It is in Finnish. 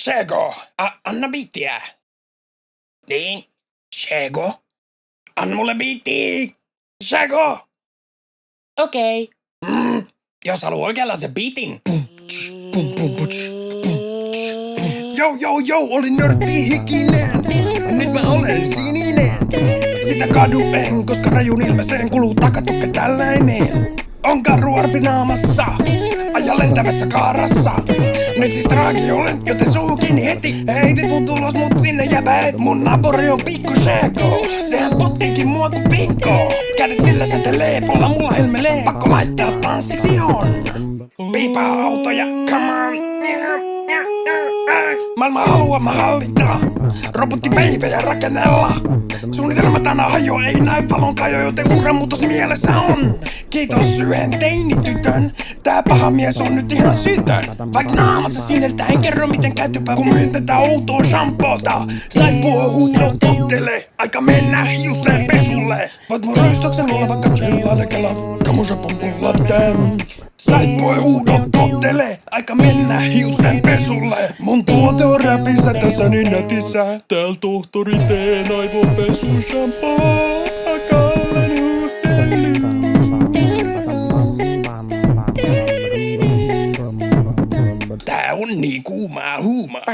Sego, anna biittiä. Niin, Sego. Anna mulle biitti. Sego. Okei. Jos haluaa oikeanlaisen biitin. Jou, olin nörtti hikinen. Nyt mä olen sininen. Sitä kaduen, koska rajun ilmeeseen kuluu takatukka tällainen. On karru arpi naamassa, aja lentävässä kaarassa. Nyt siis traagi olen, joten suu kiinni heti. Heitit mun tulos mut sinne jäbät. Mun napori on pikku Sego. Sehän potkiikin mua ku pinkko. Kädet sillä sätelee, polla mulla helmelee. Pakko laittaa tanssiksi on. Piipaa autoja, come on. Maailma haluaa mä hallita. Robotti babyjä rakennella. Suunnitelma tänä hajo, ei näy valon kajo, joten uramuutos mielessä on. Kiitos yhden teinitytön. Tää paha mies on nyt ihan syytön. Vaik naamassa sinertää, en kerro miten käytypä, kun myyn tätä outoa shampoota. Saippua huudot tottele, aika mennä hiusten pesulle. Voit mun röystoksen olla vaikka chillaa tekellä. Kamusapu mulla tän. Saippua huudot tottele, aika mennä hiusten pesulle. Mun tuote on räpissä tässä niin netissä. Tääl tohtori teen aivopesu shampoo. Tää on niin kuumaa huumaa.